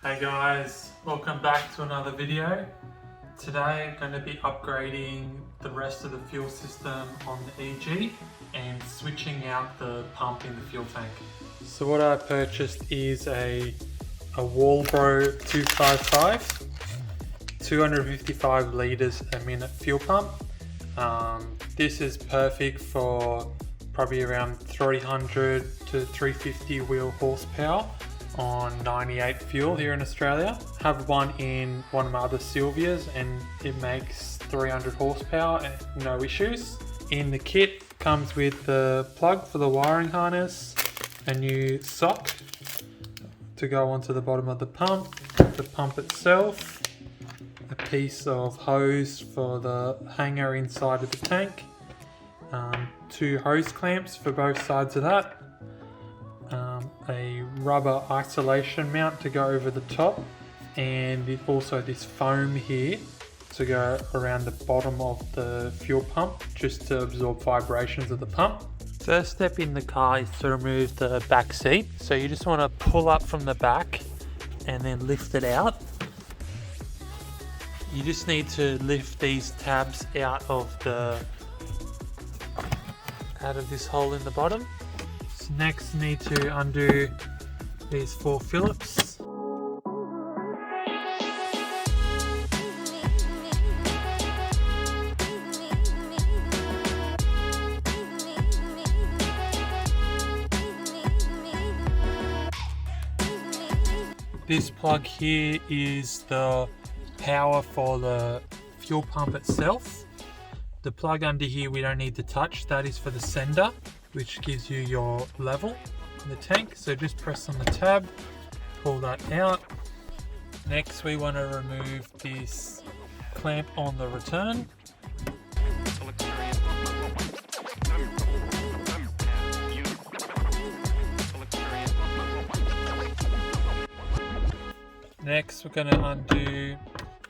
Hey guys, welcome back to another video. Today I'm going to be upgrading the rest of the fuel system on the EG and switching out the pump in the fuel tank. So what I purchased is a Walbro 255, 255 litres a minute fuel pump. This is perfect for probably around 300 to 350 wheel horsepower on 98 fuel here in Australia. Have one in one of my other Silvias and it makes 300 horsepower and no issues. In the kit comes with the plug for the wiring harness, a new sock to go onto the bottom of the pump itself, a piece of hose for the hanger inside of the tank, 2 hose clamps for both sides of that, a rubber isolation mount to go over the top, and also this foam here to go around the bottom of the fuel pump just to absorb vibrations of the pump. First step in the car is to remove the back seat. So you just want to pull up from the back and then lift it out. You just need to lift these tabs out of this hole in the bottom. So next you need to undo these 4 Phillips. This plug here is the power for the fuel pump itself. The plug under here we don't need to touch, that is for the sender, which gives you your level in the tank. So just press on the tab, pull that out. Next we want to remove this clamp on the return. Next we're going to undo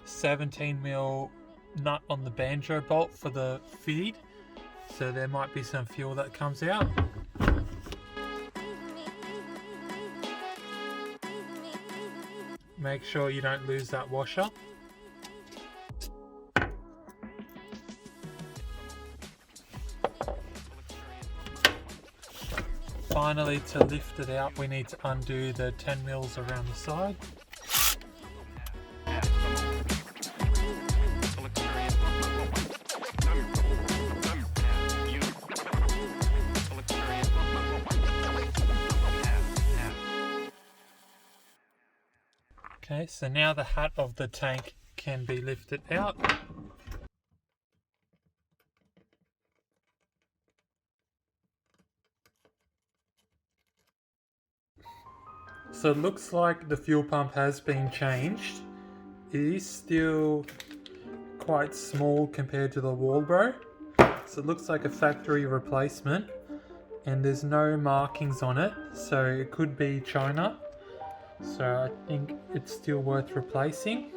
17mm nut on the banjo bolt for the feed, so there might be some fuel that comes out. Make sure you don't lose that washer. Finally, to lift it out we need to undo the 10mm around the side. Okay, so now the hat of the tank can be lifted out. So it looks like the fuel pump has been changed. It is still quite small compared to the Walbro. So it looks like a factory replacement and there's no markings on it, so it could be China. So I think it's still worth replacing.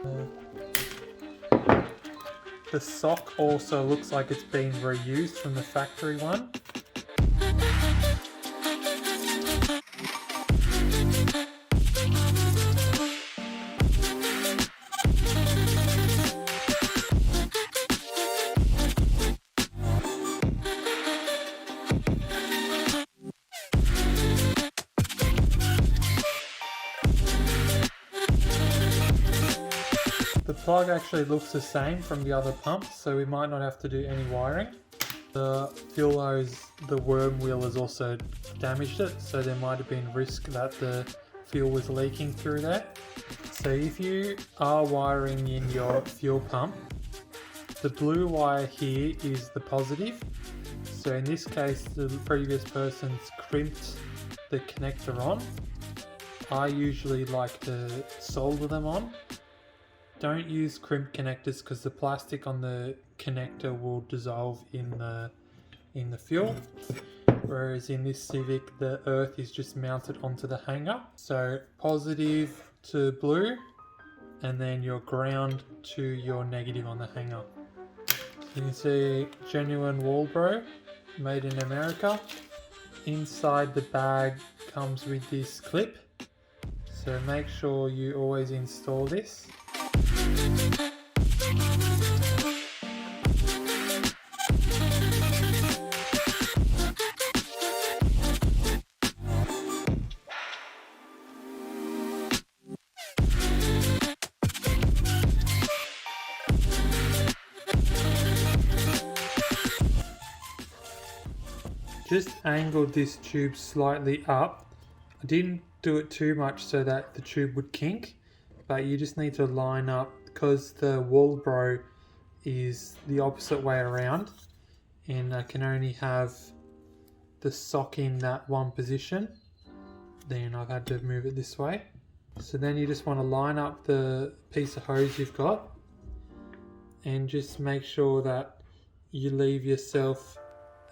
The sock also looks like it's been reused from the factory one. The plug actually looks the same from the other pumps, so we might not have to do any wiring. The fuel hose, the worm wheel has also damaged it, so there might have been risk that the fuel was leaking through there. So if you are wiring in your fuel pump, the blue wire here is the positive. So in this case, the previous person's crimped the connector on. I usually like to solder them on. Don't use crimp connectors because the plastic on the connector will dissolve in the fuel. Whereas in this Civic, the earth is just mounted onto the hanger. So positive to blue, and then your ground to your negative on the hanger. You can see genuine Walbro, made in America. Inside the bag comes with this clip. So make sure you always install this. Just angled this tube slightly up. I didn't do it too much so that the tube would kink, but you just need to line up because the Walbro is the opposite way around and I can only have the sock in that one position. Then I've had to move it this way. So then you just want to line up the piece of hose you've got and just make sure that you leave yourself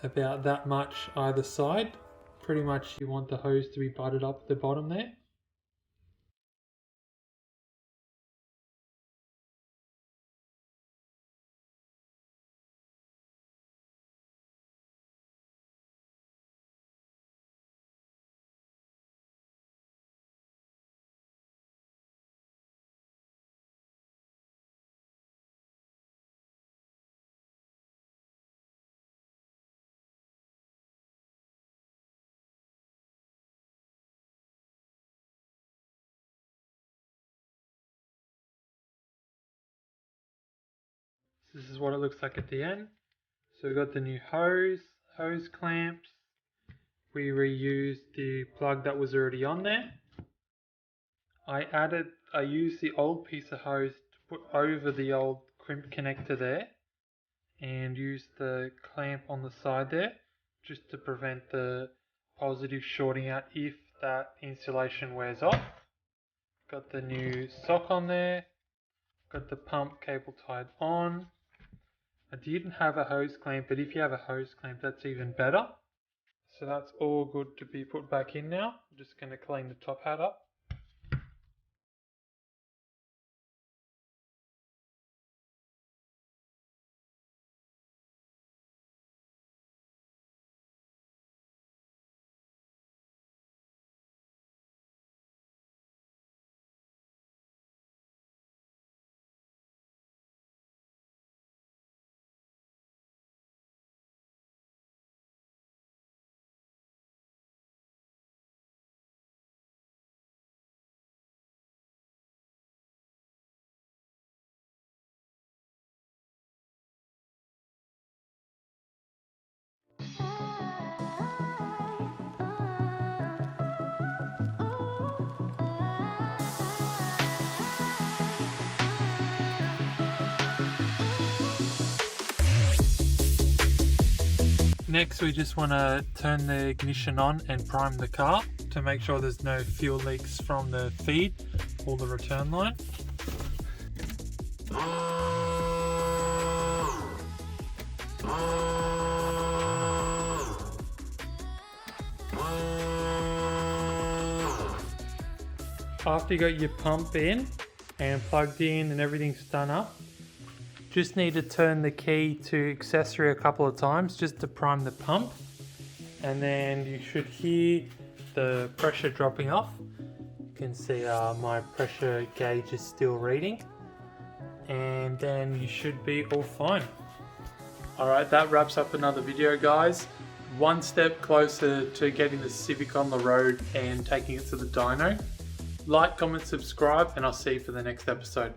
about that much either side. Pretty much you want the hose to be butted up at the bottom there. This is what it looks like at the end. So we've got the new hose clamps. We reused the plug that was already on there. I used the old piece of hose to put over the old crimp connector there and used the clamp on the side there just to prevent the positive shorting out if that insulation wears off. Got the new sock on there. Got the pump cable tied on. I didn't have a hose clamp, but if you have a hose clamp, that's even better. So that's all good to be put back in now. I'm just going to clean the top hat up. Next, we just want to turn the ignition on and prime the car to make sure there's no fuel leaks from the feed or the return line. After you got your pump in and plugged in and everything's done up, just need to turn the key to accessory a couple of times just to prime the pump, and then you should hear the pressure dropping off. You can see my pressure gauge is still reading, and then you should be all fine. Alright, that wraps up another video, guys. One step closer to getting the Civic on the road and taking it to the dyno. Like, comment, subscribe, and I'll see you for the next episode.